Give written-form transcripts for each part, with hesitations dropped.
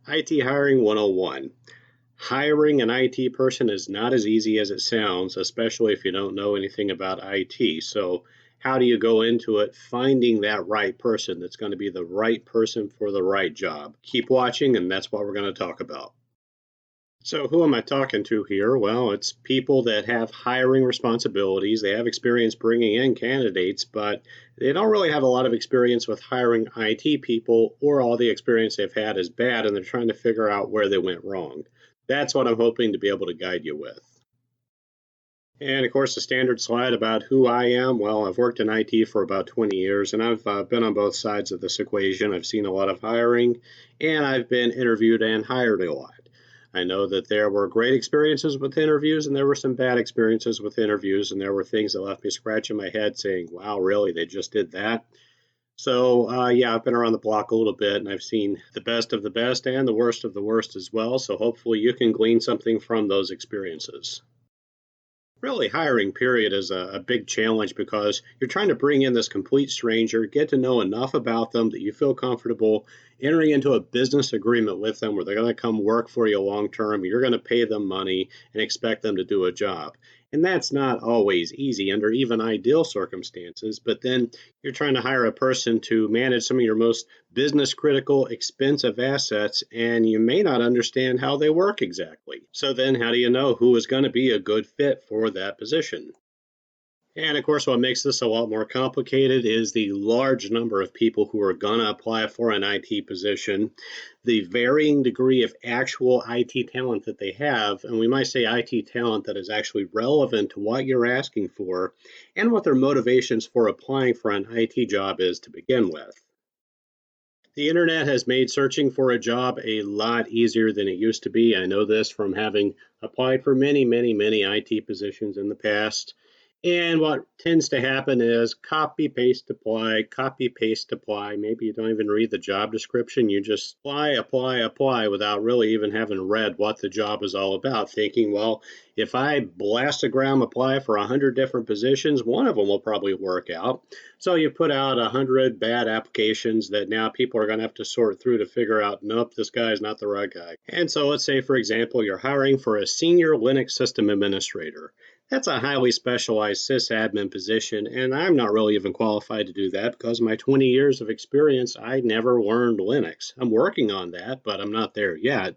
IT Hiring 101. Hiring an IT person is not as easy as it sounds, especially if you don't know anything about IT. So, how do you go into it finding that right person that's going to be the right person for the right job? Keep watching, and that's what we're going to talk about. So, who am I talking to here? Well, it's people that have hiring responsibilities. They have experience bringing in candidates, but they don't really have a lot of experience with hiring IT people, or all the experience they've had is bad, and they're trying to figure out where they went wrong. That's what I'm hoping to be able to guide you with. And of course, the standard slide about who I am. Well, I've worked in IT for about 20 years, and I've been on both sides of this equation. I've seen a lot of hiring, and I've been interviewed and hired a lot. I know that there were great experiences with interviews, and there were some bad experiences with interviews, and there were things that left me scratching my head saying, wow, really, they just did that? So, yeah, I've been around the block a little bit, and I've seen the best of the best and the worst of the worst as well. So, hopefully, you can glean something from those experiences. Really, hiring period is a big challenge because you're trying to bring in this complete stranger, get to know enough about them that you feel comfortable entering into a business agreement with them where they're going to come work for you long term. You're going to pay them money and expect them to do a job. And that's not always easy under even ideal circumstances. But then you're trying to hire a person to manage some of your most business critical, expensive assets, and you may not understand how they work exactly. So then, how do you know who is going to be a good fit for that position? And of course, what makes this a lot more complicated is the large number of people who are going to apply for an IT position, the varying degree of actual IT talent that they have, and we might say IT talent that is actually relevant to what you're asking for, and what their motivations for applying for an IT job is to begin with. The internet has made searching for a job a lot easier than it used to be. I know this from having applied for many IT positions in the past. And what tends to happen is copy, paste, apply. Maybe you don't even read the job description. You just apply without really even having read what the job is all about, thinking, well, if I blastogram apply for 100 different positions, one of them will probably work out. So you put out 100 bad applications that now people are going to have to sort through to figure out, nope, this guy is not the right guy. And so let's say, for example, you're hiring for a senior Linux system administrator. That's a highly specialized sysadmin position, and I'm not really even qualified to do that because my 20 years of experience, I never learned Linux. I'm working on that, but I'm not there yet.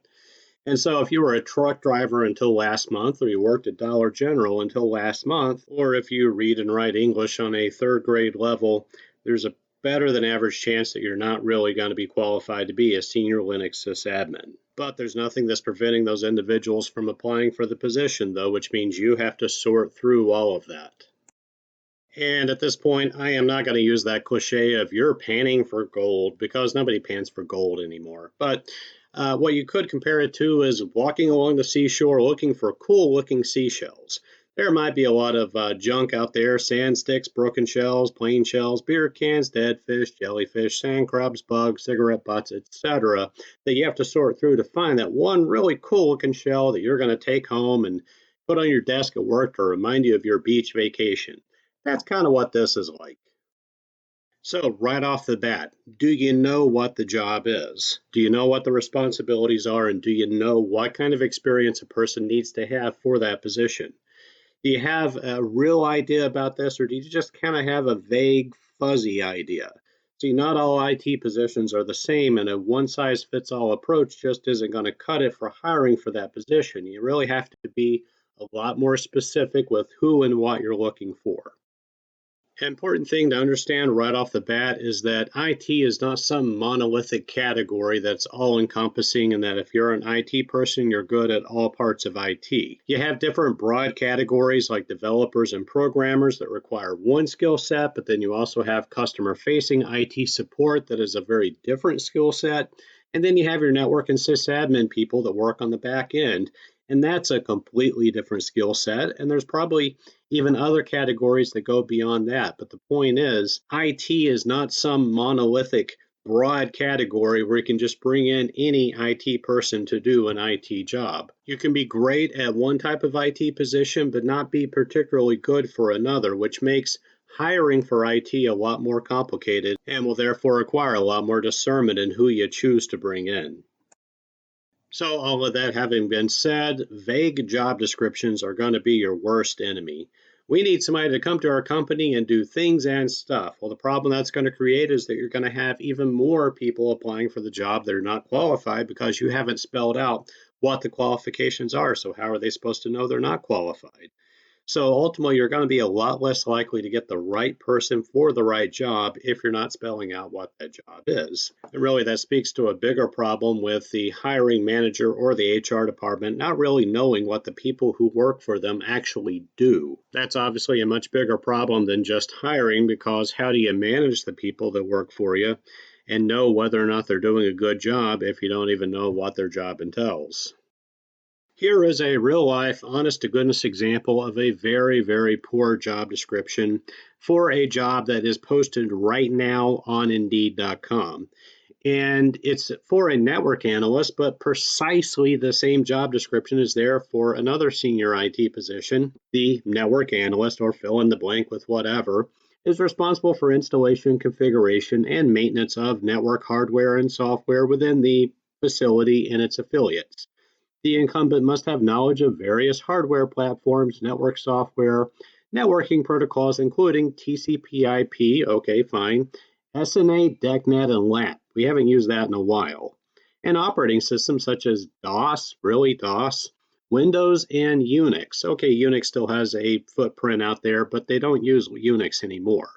And so if you were a truck driver until last month, or you worked at Dollar General until last month, or if you read and write English on a third grade level, there's a better than average chance that you're not really going to be qualified to be a senior Linux sysadmin. But there's nothing that's preventing those individuals from applying for the position, though, which means you have to sort through all of that. And at this point, I am not going to use that cliche of you're panning for gold because nobody pans for gold anymore. But what you could compare it to is walking along the seashore looking for cool looking seashells. There might be a lot of junk out there: sand sticks, broken shells, plain shells, beer cans, dead fish, jellyfish, sand crabs, bugs, cigarette butts, etc., that you have to sort through to find that one really cool looking shell that you're going to take home and put on your desk at work to remind you of your beach vacation. That's kind of what this is like. So, right off the bat, do you know what the job is? Do you know what the responsibilities are? And do you know what kind of experience a person needs to have for that position? Do you have a real idea about this, or do you just kind of have a vague, fuzzy idea? See, not all IT positions are the same, and a one size fits all approach just isn't going to cut it for hiring for that position. You really have to be a lot more specific with who and what you're looking for. Important thing to understand right off the bat is that IT is not some monolithic category that's all encompassing, and that if you're an IT person, you're good at all parts of IT. You have different broad categories like developers and programmers that require one skill set, but then you also have customer facing IT support that is a very different skill set. And then you have your network and sysadmin people that work on the back end. And that's a completely different skill set. And there's probably even other categories that go beyond that. But the point is, IT is not some monolithic, broad category where you can just bring in any IT person to do an IT job. You can be great at one type of IT position, but not be particularly good for another, which makes hiring for IT a lot more complicated and will therefore require a lot more discernment in who you choose to bring in. So, all of that having been said, vague job descriptions are going to be your worst enemy. We need somebody to come to our company and do things and stuff. Well, the problem that's going to create is that you're going to have even more people applying for the job that are not qualified because you haven't spelled out what the qualifications are. So, how are they supposed to know they're not qualified? So ultimately, you're going to be a lot less likely to get the right person for the right job if you're not spelling out what that job is. And really, that speaks to a bigger problem with the hiring manager or the HR department not really knowing what the people who work for them actually do. That's obviously a much bigger problem than just hiring, because how do you manage the people that work for you and know whether or not they're doing a good job if you don't even know what their job entails? Here is a real life, honest to goodness example of a very, very poor job description for a job that is posted right now on Indeed.com. And it's for a network analyst, but precisely the same job description is there for another senior IT position. The network analyst, or fill in the blank with whatever, is responsible for installation, configuration, and maintenance of network hardware and software within the facility and its affiliates. The incumbent must have knowledge of various hardware platforms, network software, networking protocols, including TCP/IP, okay, fine, SNA, DECnet, and LAT. We haven't used that in a while. And operating systems such as DOS, really DOS, Windows, and Unix. Okay, Unix still has a footprint out there, but they don't use Unix anymore.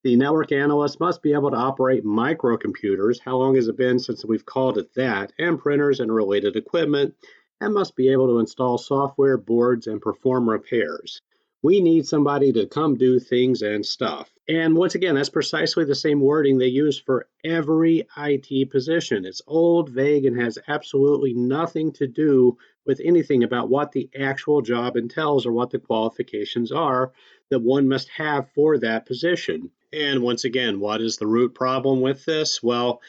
The network analyst must be able to operate microcomputers. How long has it been since we've called it that? And printers and related equipment, and must be able to install software, boards, and perform repairs. We need somebody to come do things and stuff. And once again, that's precisely the same wording they use for every IT position. It's old, vague, and has absolutely nothing to do with anything about what the actual job entails or what the qualifications are that one must have for that position. And once again, what is the root problem with this? Well,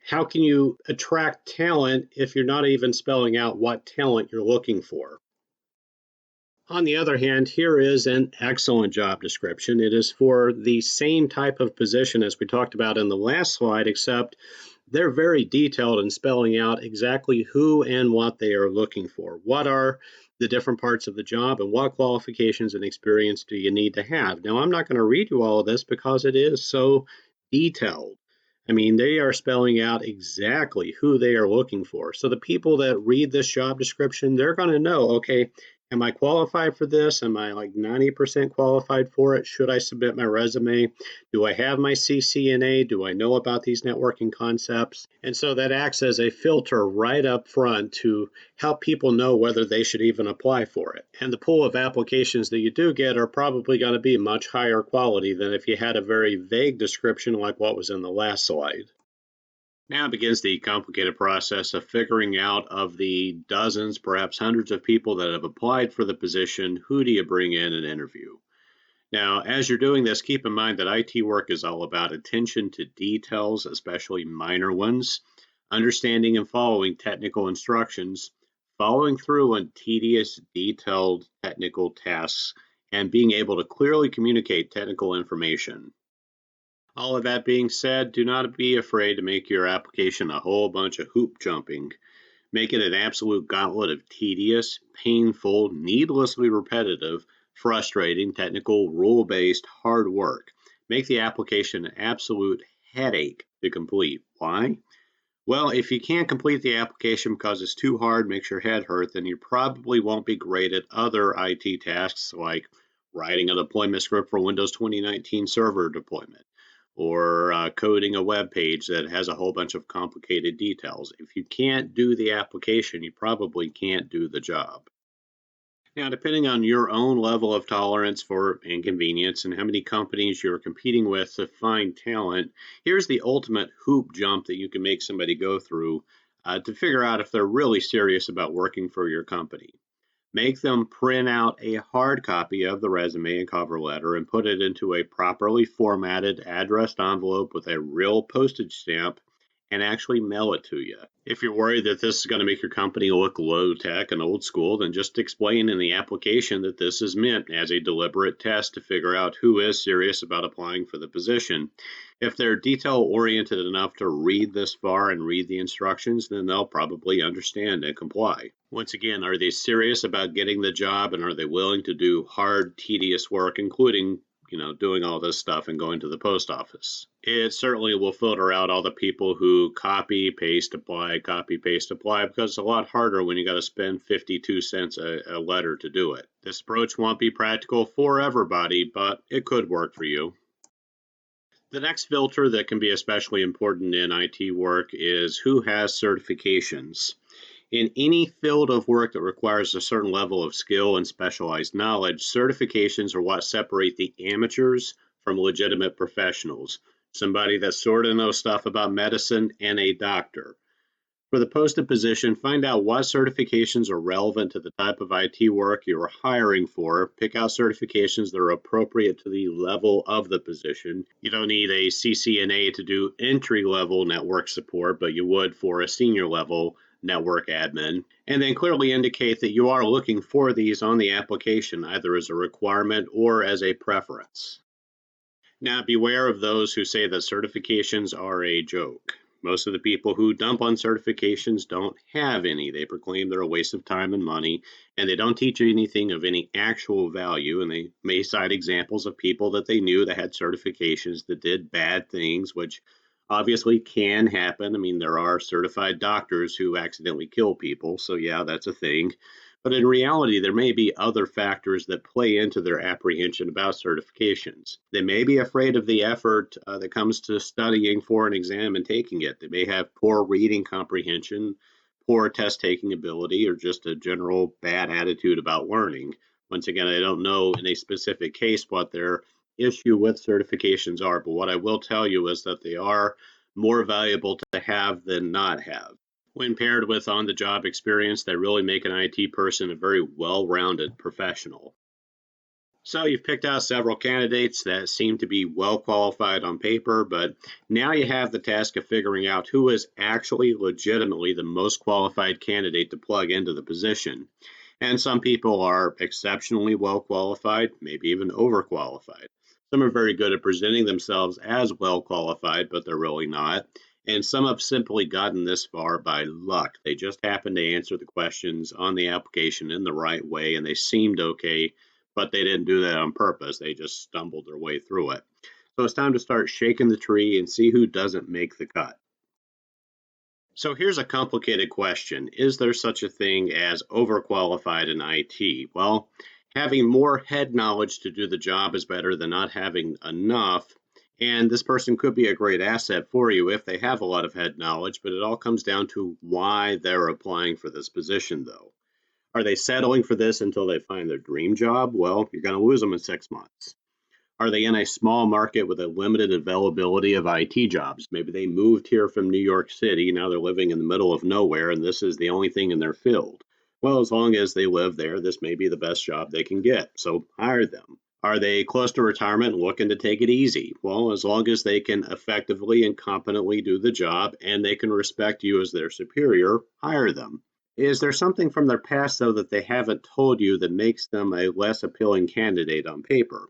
how can you attract talent if you're not even spelling out what talent you're looking for? On the other hand, here is an excellent job description. It is for the same type of position as we talked about in the last slide, except they're very detailed in spelling out exactly who and what they are looking for. What are the different parts of the job and what qualifications and experience do you need to have? Now, I'm not going to read you all of this because it is so detailed. I mean, they are spelling out exactly who they are looking for. So the people that read this job description, they're going to know, okay, am I qualified for this? Am I like 90% qualified for it? Should I submit my resume? Do I have my CCNA? Do I know about these networking concepts? And so that acts as a filter right up front to help people know whether they should even apply for it. And the pool of applications that you do get are probably going to be much higher quality than if you had a very vague description like what was in the last slide. Now begins the complicated process of figuring out, of the dozens, perhaps hundreds of people that have applied for the position, who do you bring in and interview? Now, as you're doing this, keep in mind that IT work is all about attention to details, especially minor ones, understanding and following technical instructions, following through on tedious, detailed technical tasks, and being able to clearly communicate technical information. All of that being said, do not be afraid to make your application a whole bunch of hoop jumping. Make it an absolute gauntlet of tedious, painful, needlessly repetitive, frustrating, technical, rule-based, hard work. Make the application an absolute headache to complete. Why? Well, if you can't complete the application because it's too hard, makes your head hurt, then you probably won't be great at other IT tasks like writing a deployment script for Windows 2019 server deployment, or coding a web page that has a whole bunch of complicated details. If you can't do the application, you probably can't do the job. Now, depending on your own level of tolerance for inconvenience and how many companies you're competing with to find talent, here's the ultimate hoop jump that you can make somebody go through to figure out if they're really serious about working for your company. Make them print out a hard copy of the resume and cover letter and put it into a properly formatted addressed envelope with a real postage stamp and actually mail it to you. If you're worried that this is going to make your company look low tech and old school, then just explain in the application that this is meant as a deliberate test to figure out who is serious about applying for the position. If they're detail oriented enough to read this far and read the instructions, then they'll probably understand and comply. Once again, are they serious about getting the job, and are they willing to do hard, tedious work, including doing all this stuff and going to the post office? It certainly will filter out all the people who copy, paste, apply, because it's a lot harder when you got to spend 52 cents a letter to do it. This approach won't be practical for everybody, but it could work for you. The next filter that can be especially important in IT work is who has certifications. In any field of work that requires a certain level of skill and specialized knowledge, certifications are what separate the amateurs from legitimate professionals. Somebody that sort of knows stuff about medicine and a doctor. For the posted position, find out what certifications are relevant to the type of IT work you are hiring for. Pick out certifications that are appropriate to the level of the position. You don't need a CCNA to do entry-level network support, but you would for a senior level network admin. And then clearly indicate that you are looking for these on the application, either as a requirement or as a preference. Now, beware of those who say that certifications are a joke. Most of the people who dump on certifications don't have any. They proclaim they're a waste of time and money, and they don't teach you anything of any actual value. And they may cite examples of people that they knew that had certifications that did bad things, which obviously can happen. I mean, there are certified doctors who accidentally kill people, so yeah, that's a thing. But in reality, there may be other factors that play into their apprehension about certifications. They may be afraid of the effort that comes to studying for an exam and taking it. They may have poor reading comprehension, poor test taking ability, or just a general bad attitude about learning. Once again, I don't know in a specific case what their issue with certifications are, but what I will tell you is that they are more valuable to have than not have. When paired with on-the-job experience, they really make an IT person a very well-rounded professional. So you've picked out several candidates that seem to be well qualified on paper, but now you have the task of figuring out who is actually legitimately the most qualified candidate to plug into the position. And some people are exceptionally well qualified, maybe even overqualified. Some are very good at presenting themselves as well qualified, but they're really not. And some have simply gotten this far by luck. They just happened to answer the questions on the application in the right way, and they seemed okay, but they didn't do that on purpose. They just stumbled their way through it. So it's time to start shaking the tree and see who doesn't make the cut. So here's a complicated question. Is there such a thing as overqualified in IT? Well, having more head knowledge to do the job is better than not having enough. And this person could be a great asset for you if they have a lot of head knowledge, but it all comes down to why they're applying for this position, though. Are they settling for this until they find their dream job? Well, you're going to lose them in 6 months. Are they in a small market with a limited availability of IT jobs? Maybe they moved here from New York City, now they're living in the middle of nowhere, and this is the only thing in their field. Well, as long as they live there, this may be the best job they can get, so hire them. Are they close to retirement and looking to take it easy? Well, as long as they can effectively and competently do the job and they can respect you as their superior, hire them. Is there something from their past, though, that they haven't told you that makes them a less appealing candidate on paper?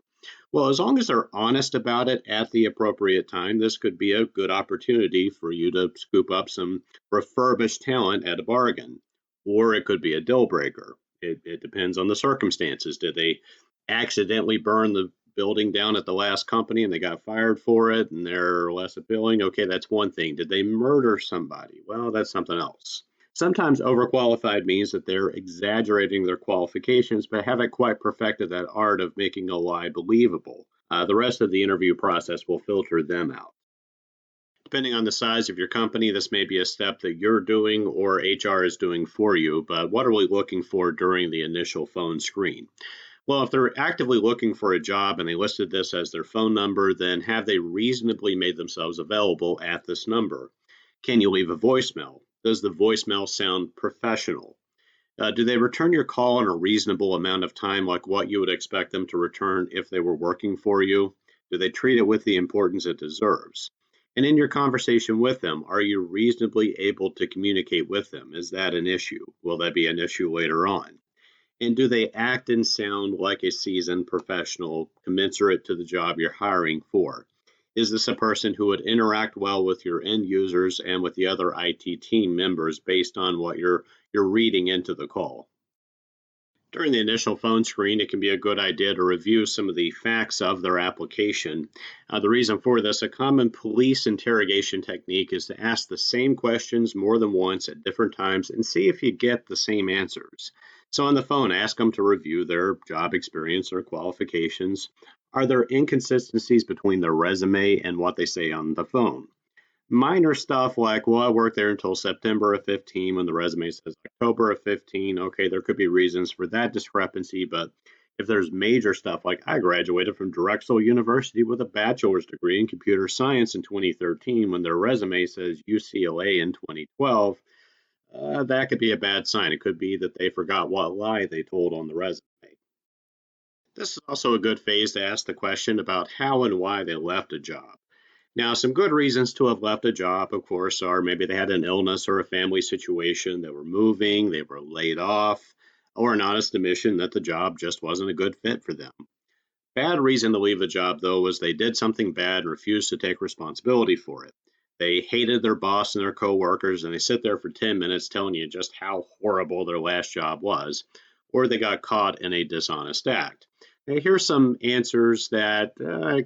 Well, as long as they're honest about it at the appropriate time, this could be a good opportunity for you to scoop up some refurbished talent at a bargain. Or it could be a deal breaker. It depends on the circumstances. Did they accidentally burn the building down at the last company and they got fired for it and they're less appealing? Okay, that's one thing. Did they murder somebody? Well, that's something else. Sometimes overqualified means that they're exaggerating their qualifications, but haven't quite perfected that art of making a lie believable. The rest of the interview process will filter them out. Depending on the size of your company, this may be a step that you're doing or HR is doing for you, but what are we looking for during the initial phone screen? Well, if they're actively looking for a job and they listed this as their phone number, then have they reasonably made themselves available at this number? Can you leave a voicemail? Does the voicemail sound professional? Do they return your call in a reasonable amount of time, like what you would expect them to return if they were working for you? Do they treat it with the importance it deserves? And in your conversation with them, are you reasonably able to communicate with them? Is that an issue? Will that be an issue later on? And do they act and sound like a seasoned professional commensurate to the job you're hiring for? Is this a person who would interact well with your end users and with the other IT team members based on what you're reading into the call? During the initial phone screen, it can be a good idea to review some of the facts of their application. The reason for this, a common police interrogation technique is to ask the same questions more than once at different times and see if you get the same answers. So on the phone, ask them to review their job experience or qualifications. Are there inconsistencies between their resume and what they say on the phone? Minor stuff like, well, I worked there until September of 15 when the resume says October of 15. Okay, there could be reasons for that discrepancy, but if there's major stuff like I graduated from Drexel University with a bachelor's degree in computer science in 2013 when their resume says UCLA in 2012, that could be a bad sign. It could be that they forgot what lie they told on the resume. This is also a good phase to ask the question about how and why they left a job. Now, some good reasons to have left a job, of course, are maybe they had an illness or a family situation, they were moving, they were laid off, or an honest admission that the job just wasn't a good fit for them. Bad reason to leave a job, though, was they did something bad and refused to take responsibility for it. They hated their boss and their coworkers, and they sit there for 10 minutes telling you just how horrible their last job was, or they got caught in a dishonest act. Now, here's some answers that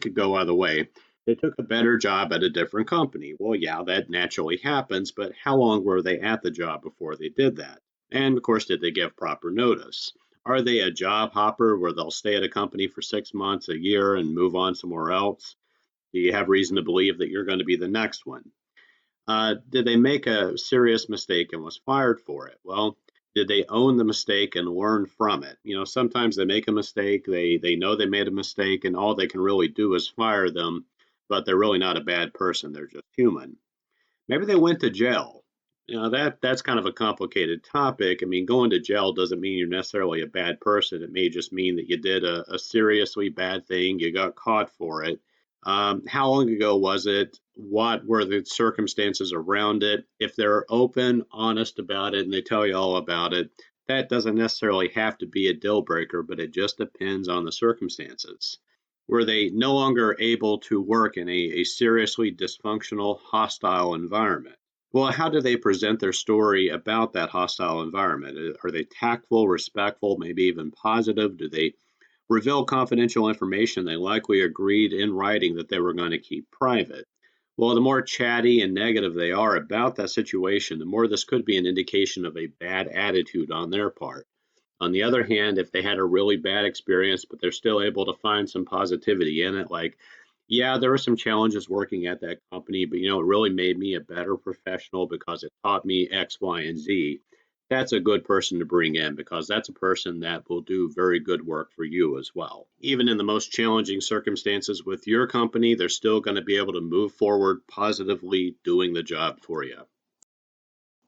could go either way. They took a better job at a different company. Well, yeah, that naturally happens, but how long were they at the job before they did that? And of course, did they give proper notice? Are they a job hopper where they'll stay at a company for 6 months, a year, and move on somewhere else? Do you have reason to believe that you're going to be the next one? Did they make a serious mistake and was fired for it? Well, did they own the mistake and learn from it? You know, sometimes they make a mistake, they know they made a mistake, and all they can really do is fire them, but they're really not a bad person. They're just human. Maybe they went to jail. You know, that's kind of a complicated topic. I mean, going to jail doesn't mean you're necessarily a bad person. It may just mean that you did a seriously bad thing, you got caught for it. How long ago was it? What were the circumstances around it? If they're open, honest about it, and they tell you all about it, that doesn't necessarily have to be a deal breaker, but it just depends on the circumstances. Were they no longer able to work in a seriously dysfunctional, hostile environment? Well, how do they present their story about that hostile environment? Are they tactful, respectful, maybe even positive? Do they reveal confidential information they likely agreed in writing that they were going to keep private? Well, the more chatty and negative they are about that situation, the more this could be an indication of a bad attitude on their part. On the other hand, if they had a really bad experience, but they're still able to find some positivity in it, like, yeah, there were some challenges working at that company, but it really made me a better professional because it taught me X, Y, and Z. That's a good person to bring in because that's a person that will do very good work for you as well. Even in the most challenging circumstances with your company, they're still going to be able to move forward positively doing the job for you.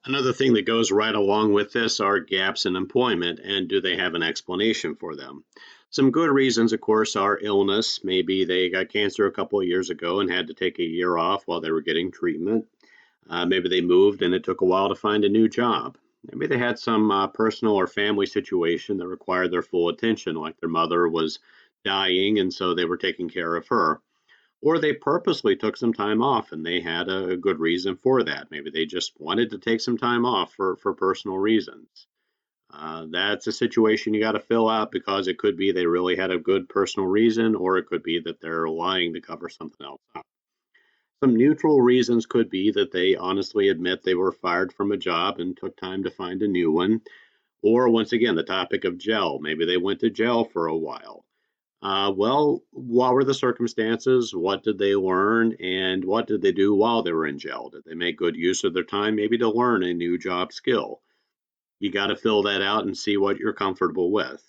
Another thing that goes right along with this are gaps in employment, and do they have an explanation for them? Some good reasons, of course, are illness. Maybe they got cancer a couple of years ago and had to take a year off while they were getting treatment. Maybe they moved and it took a while to find a new job. Maybe they had some personal or family situation that required their full attention, like their mother was dying and so they were taking care of her. Or they purposely took some time off and they had a good reason for that. Maybe they just wanted to take some time off for personal reasons. That's a situation you got to fill out because it could be they really had a good personal reason, or it could be that they're lying to cover something else up. Some neutral reasons could be that they honestly admit they were fired from a job and took time to find a new one. Or once again, the topic of jail. Maybe they went to jail for a while. Well, what were the circumstances? What did they learn? And what did they do while they were in jail? Did they make good use of their time, maybe to learn a new job skill? You got to fill that out and see what you're comfortable with.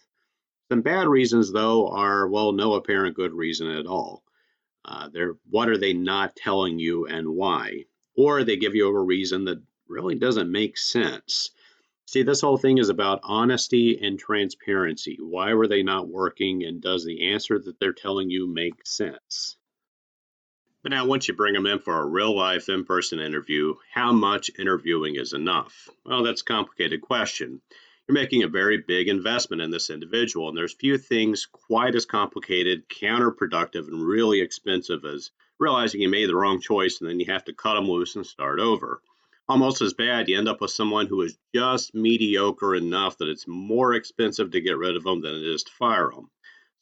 Some bad reasons, though, are, well, no apparent good reason at all. What are they not telling you and why? Or they give you a reason that really doesn't make sense. See, this whole thing is about honesty and transparency. Why were they not working, and does the answer that they're telling you make sense? But now, once you bring them in for a real life in person interview, how much interviewing is enough? Well, that's a complicated question. You're making a very big investment in this individual, and there's few things quite as complicated, counterproductive, and really expensive as realizing you made the wrong choice and then you have to cut them loose and start over. Almost as bad, you end up with someone who is just mediocre enough that it's more expensive to get rid of them than it is to fire them.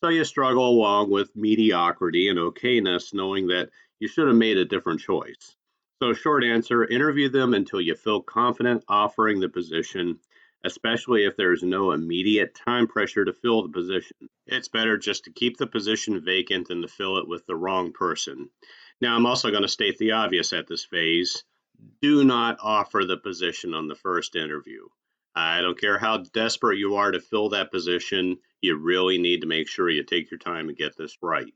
So you struggle along with mediocrity and okayness, knowing that you should have made a different choice. So, short answer, interview them until you feel confident offering the position, especially if there's no immediate time pressure to fill the position. It's better just to keep the position vacant than to fill it with the wrong person. Now, I'm also going to state the obvious at this phase: do not offer the position on the first interview. I don't care how desperate you are to fill that position, you really need to make sure you take your time and get this right.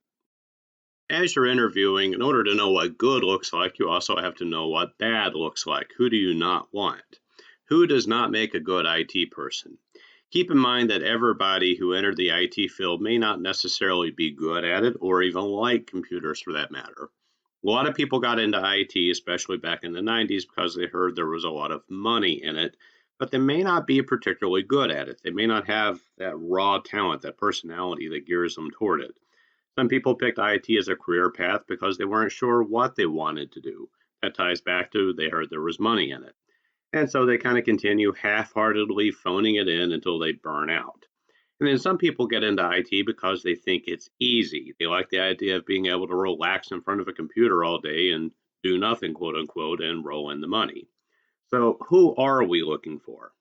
As you're interviewing, in order to know what good looks like, you also have to know what bad looks like. Who do you not want? Who does not make a good IT person? Keep in mind that everybody who entered the IT field may not necessarily be good at it or even like computers for that matter. A lot of people got into IT, especially back in the 90s, because they heard there was a lot of money in it, but they may not be particularly good at it. They may not have that raw talent, that personality that gears them toward it. Some people picked IT as a career path because they weren't sure what they wanted to do. That ties back to they heard there was money in it. And so they kind of continue half heartedly phoning it in until they burn out. And then some people get into IT because they think it's easy. They like the idea of being able to relax in front of a computer all day and do nothing, quote unquote, and roll in the money. So, who are we looking for?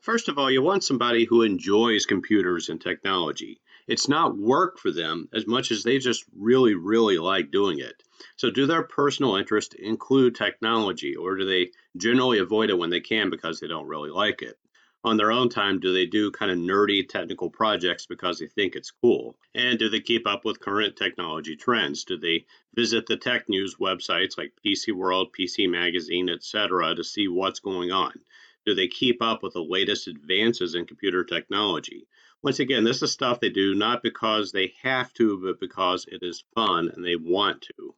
First of all, you want somebody who enjoys computers and technology. It's not work for them as much as they just really, really like doing it. So, do their personal interests include technology, or do they generally avoid it when they can because they don't really like it? On their own time, do they do kind of nerdy technical projects because they think it's cool? And do they keep up with current technology trends? Do they visit the tech news websites like PC World, PC Magazine, etc., to see what's going on? Do they keep up with the latest advances in computer technology? Once again, this is stuff they do not because they have to, but because it is fun and they want to.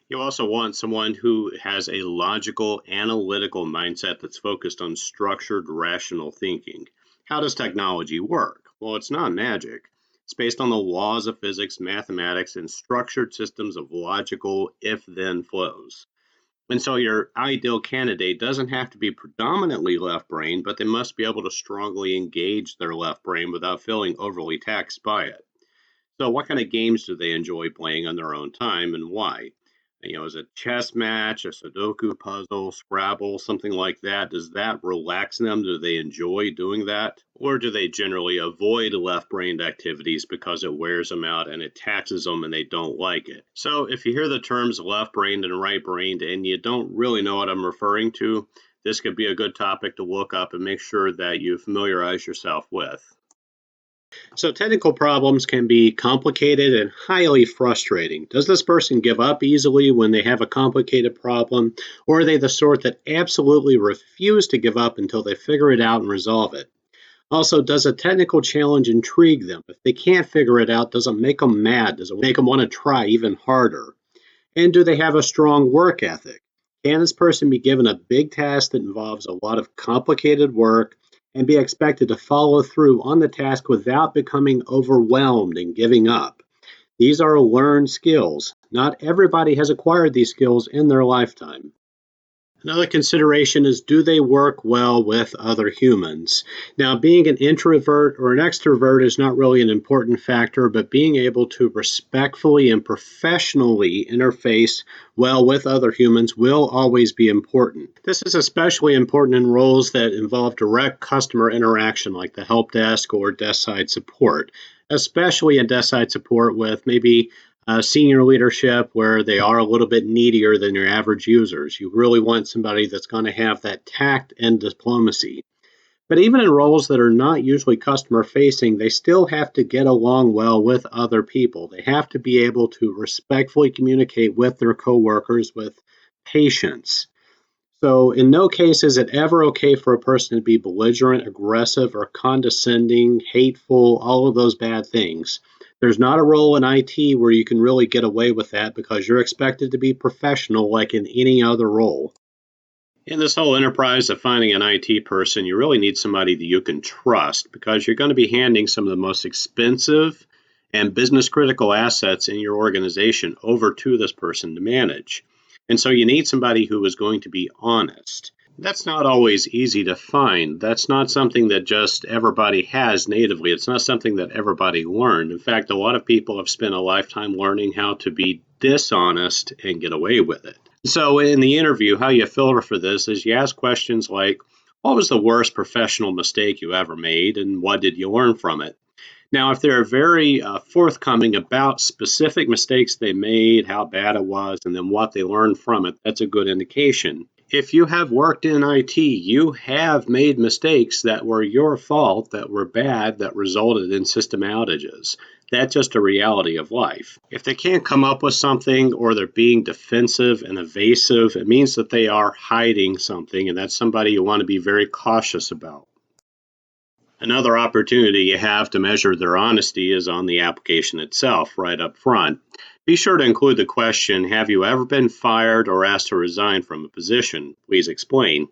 You also want someone who has a logical, analytical mindset that's focused on structured, rational thinking. How does technology work? Well, it's not magic. It's based on the laws of physics, mathematics, and structured systems of logical if then flows. And so your ideal candidate doesn't have to be predominantly left brain, but they must be able to strongly engage their left brain without feeling overly taxed by it. So, what kind of games do they enjoy playing on their own time and why? Is it chess match, a Sudoku puzzle, Scrabble, something like that? Does that relax them? Do they enjoy doing that? Or do they generally avoid left-brained activities because it wears them out and it taxes them and they don't like it? So, if you hear the terms left-brained and right-brained and you don't really know what I'm referring to, this could be a good topic to look up and make sure that you familiarize yourself with. So technical problems can be complicated and highly frustrating. Does this person give up easily when they have a complicated problem, or are they the sort that absolutely refuse to give up until they figure it out and resolve it? Also, does a technical challenge intrigue them? If they can't figure it out, does it make them mad? Does it make them want to try even harder? And do they have a strong work ethic? Can this person be given a big task that involves a lot of complicated work and be expected to follow through on the task without becoming overwhelmed and giving up? These are learned skills. Not everybody has acquired these skills in their lifetime. Another consideration is, do they work well with other humans? Now, being an introvert or an extrovert is not really an important factor, but being able to respectfully and professionally interface well with other humans will always be important. This is especially important in roles that involve direct customer interaction, like the help desk or desk side support, especially in desk side support with maybe senior leadership where they are a little bit needier than your average users. You really want somebody that's going to have that tact and diplomacy. But even in roles that are not usually customer facing, they still have to get along well with other people. They have to be able to respectfully communicate with their coworkers with patience. So, in no case is it ever okay for a person to be belligerent, aggressive, or condescending, hateful, all of those bad things. There's not a role in IT where you can really get away with that because you're expected to be professional like in any other role. In this whole enterprise of finding an IT person, you really need somebody that you can trust because you're going to be handing some of the most expensive and business critical assets in your organization over to this person to manage. And so you need somebody who is going to be honest. That's not always easy to find. That's not something that just everybody has natively. It's not something that everybody learned. In fact, a lot of people have spent a lifetime learning how to be dishonest and get away with it. So, in the interview, how you filter for this is you ask questions like, what was the worst professional mistake you ever made, and what did you learn from it? Now, if they're very forthcoming about specific mistakes they made, how bad it was, and then what they learned from it, that's a good indication. If you have worked in IT, you have made mistakes that were your fault, that were bad, that resulted in system outages. That's just a reality of life. If they can't come up with something or they're being defensive and evasive, it means that they are hiding something, and that's somebody you want to be very cautious about. Another opportunity you have to measure their honesty is on the application itself, right up front. Be sure to include the question, have you ever been fired or asked to resign from a position? Please explain.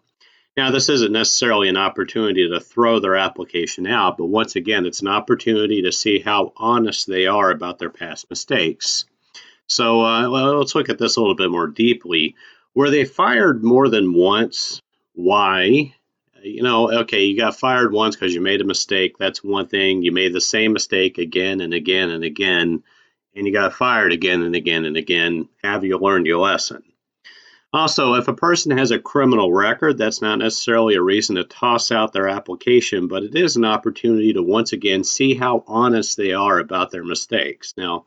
Now, this isn't necessarily an opportunity to throw their application out, but once again, it's an opportunity to see how honest they are about their past mistakes. So let's look at this a little bit more deeply. Were they fired more than once? Why? Okay, you got fired once because you made a mistake. That's one thing. You made the same mistake again and again and again, and you got fired again and again and again. Have you learned your lesson? Also, if a person has a criminal record, that's not necessarily a reason to toss out their application, but it is an opportunity to once again see how honest they are about their mistakes. Now,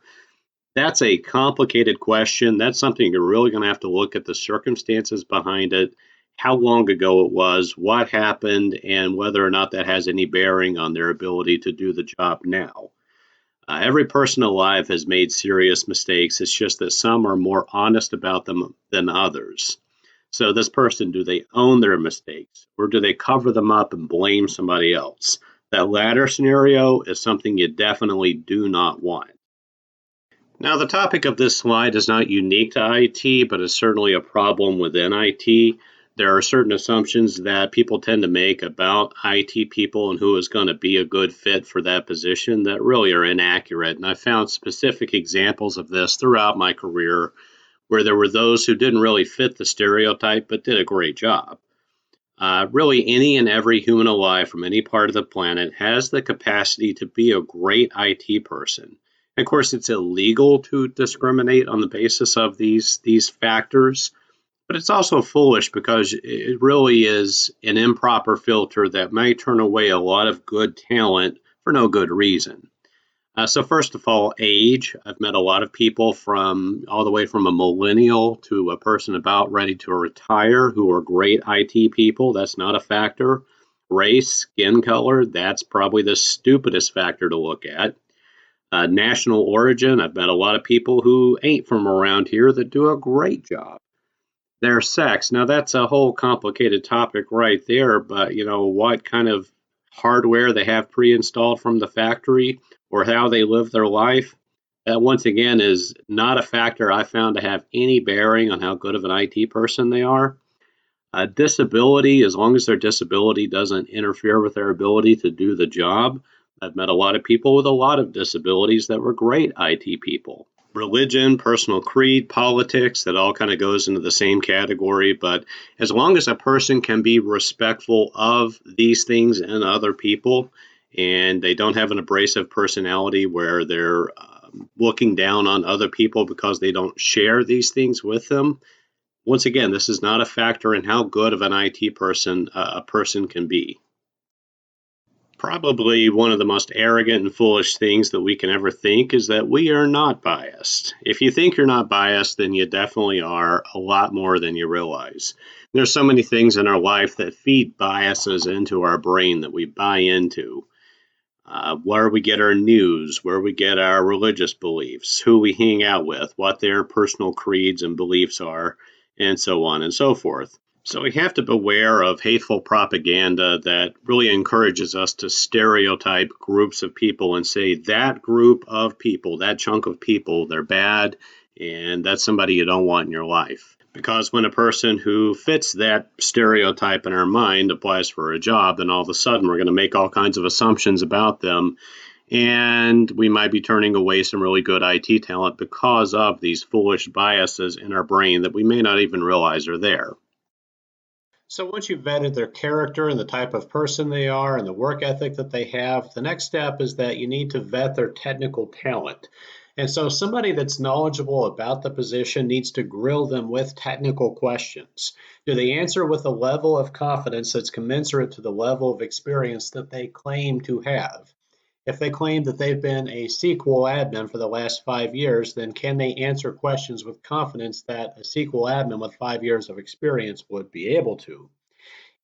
that's a complicated question. That's something you're really going to have to look at the circumstances behind it, how long ago it was, what happened, and whether or not that has any bearing on their ability to do the job now. Every person alive has made serious mistakes. It's just that some are more honest about them than others. So, this person, do they own their mistakes or do they cover them up and blame somebody else? That latter scenario is something you definitely do not want. Now, the topic of this slide is not unique to IT, but is certainly a problem within IT. There are certain assumptions that people tend to make about IT people and who is going to be a good fit for that position that really are inaccurate. And I found specific examples of this throughout my career where there were those who didn't really fit the stereotype but did a great job. Really, any and every human alive from any part of the planet has the capacity to be a great IT person. Of course, it's illegal to discriminate on the basis of these factors, but it's also foolish because it really is an improper filter that may turn away a lot of good talent for no good reason. So first of all, age. I've met a lot of people from all the way from a millennial to a person about ready to retire who are great IT people. That's not a factor. Race, skin color, that's probably the stupidest factor to look at. National origin. I've met a lot of people who ain't from around here that do a great job. Their sex. Now, that's a whole complicated topic right there, but what kind of hardware they have pre-installed from the factory or how they live their life, that once again is not a factor I found to have any bearing on how good of an IT person they are. Disability, as long as their disability doesn't interfere with their ability to do the job. I've met a lot of people with a lot of disabilities that were great IT people. Religion, personal creed, politics, that all kind of goes into the same category. But as long as a person can be respectful of these things and other people, and they don't have an abrasive personality where they're looking down on other people because they don't share these things with them, once again, this is not a factor in how good of an IT person a person can be. Probably one of the most arrogant and foolish things that we can ever think is that we are not biased. If you think you're not biased, then you definitely are a lot more than you realize. There's so many things in our life that feed biases into our brain that we buy into. Where we get our news, where we get our religious beliefs, who we hang out with, what their personal creeds and beliefs are, and so on and so forth. So we have to beware of hateful propaganda that really encourages us to stereotype groups of people and say that group of people, that chunk of people, they're bad and that's somebody you don't want in your life. Because when a person who fits that stereotype in our mind applies for a job, then all of a sudden we're going to make all kinds of assumptions about them. And we might be turning away some really good IT talent because of these foolish biases in our brain that we may not even realize are there. So once you've vetted their character and the type of person they are and the work ethic that they have, the next step is that you need to vet their technical talent. And so somebody that's knowledgeable about the position needs to grill them with technical questions. Do they answer with a level of confidence that's commensurate to the level of experience that they claim to have? If they claim that they've been a SQL admin for the last 5 years, then can they answer questions with confidence that a SQL admin with 5 years of experience would be able to?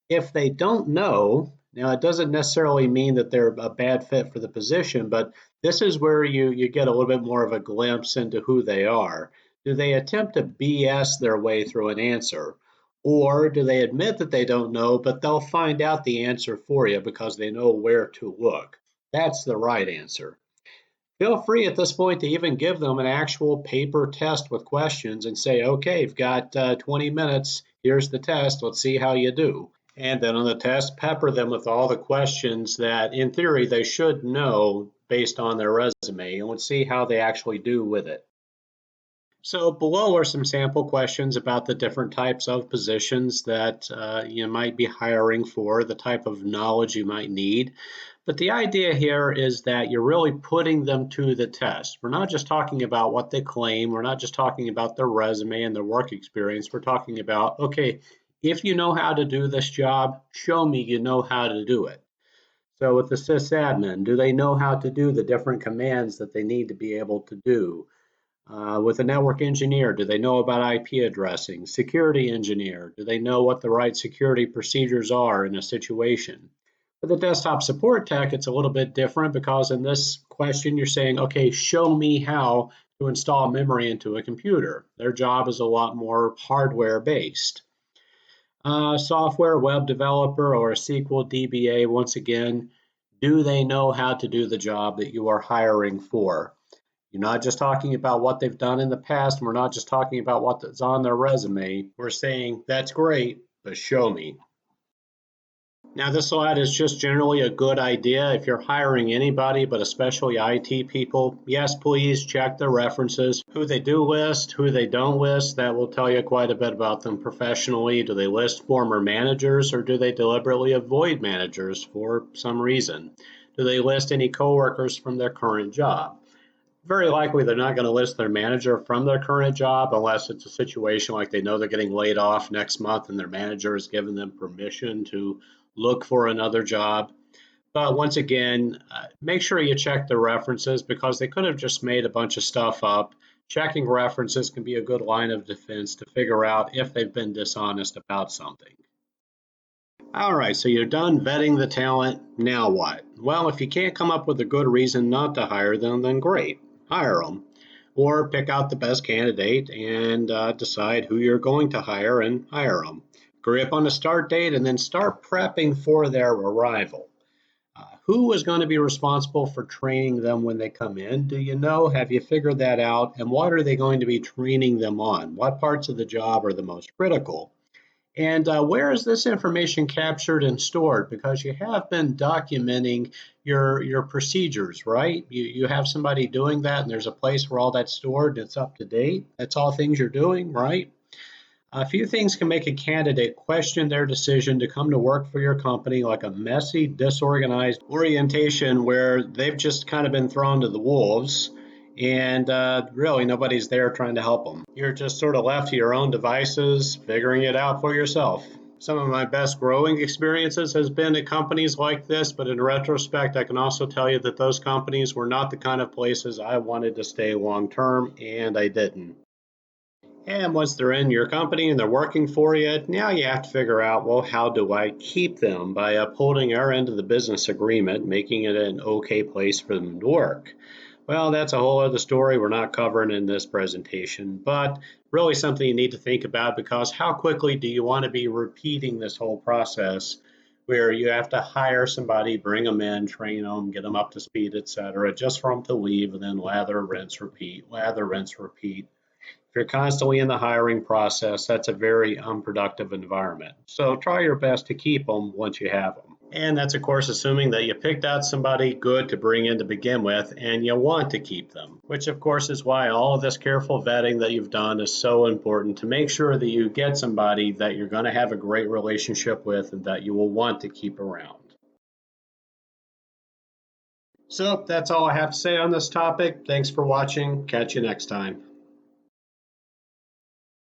If they don't know, now it doesn't necessarily mean that they're a bad fit for the position, but this is where you get a little bit more of a glimpse into who they are. Do they attempt to BS their way through an answer? Or do they admit that they don't know, but they'll find out the answer for you because they know where to look? That's the right answer. Feel free at this point to even give them an actual paper test with questions and say, okay, you've got 20 minutes. Here's the test. Let's see how you do. And then on the test, pepper them with all the questions that, in theory, they should know based on their resume, and let's see how they actually do with it. So below are some sample questions about the different types of positions that you might be hiring for, the type of knowledge you might need. But the idea here is that you're really putting them to the test. We're not just talking about what they claim. We're not just talking about their resume and their work experience. We're talking about, okay, if you know how to do this job, show me you know how to do it. So with the sysadmin, do they know how to do the different commands that they need to be able to do? With a network engineer, do they know about IP addressing? Security engineer, do they know what the right security procedures are in a situation? For the desktop support tech, it's a little bit different because in this question, you're saying, okay, show me how to install memory into a computer. Their job is a lot more hardware based. Software web developer or a SQL DBA, once again, do they know how to do the job that you are hiring for? You're not just talking about what they've done in the past. We're not just talking about what's on their resume. We're saying, that's great, but show me. Now, this slide is just generally a good idea if you're hiring anybody, but especially IT people. Yes, please check their references, who they do list, who they don't list. That will tell you quite a bit about them professionally. Do they list former managers or do they deliberately avoid managers for some reason? Do they list any coworkers from their current job? Very likely they're not going to list their manager from their current job unless it's a situation like they know they're getting laid off next month and their manager has given them permission to look for another job. But once again, make sure you check the references because they could have just made a bunch of stuff up. Checking references can be a good line of defense to figure out if they've been dishonest about something. All right, so you're done vetting the talent. Now what? Well, if you can't come up with a good reason not to hire them, then great, hire them. Or pick out the best candidate and decide who you're going to hire and hire them. Agree upon a start date and then start prepping for their arrival. Who is going to be responsible for training them when they come in? Do you know? Have you figured that out? And what are they going to be training them on? What parts of the job are the most critical? And where is this information captured and stored? Because you have been documenting your procedures, right? You have somebody doing that, and there's a place where all that's stored and it's up to date. That's all things you're doing, right? A few things can make a candidate question their decision to come to work for your company, like a messy, disorganized orientation where they've just kind of been thrown to the wolves and really nobody's there trying to help them. You're just sort of left to your own devices, figuring it out for yourself. Some of my best growing experiences has been at companies like this, but in retrospect, I can also tell you that those companies were not the kind of places I wanted to stay long term, and I didn't. And once they're in your company and they're working for you, now you have to figure out, well, how do I keep them by upholding our end of the business agreement, making it an okay place for them to work? Well, that's a whole other story we're not covering in this presentation, but really something you need to think about because how quickly do you want to be repeating this whole process where you have to hire somebody, bring them in, train them, get them up to speed, etc., just for them to leave and then lather, rinse, repeat, lather, rinse, repeat. If you're constantly in the hiring process, that's a very unproductive environment. So try your best to keep them once you have them. And that's, of course, assuming that you picked out somebody good to bring in to begin with and you want to keep them, which, of course, is why all of this careful vetting that you've done is so important to make sure that you get somebody that you're going to have a great relationship with and that you will want to keep around. So that's all I have to say on this topic. Thanks for watching. Catch you next time.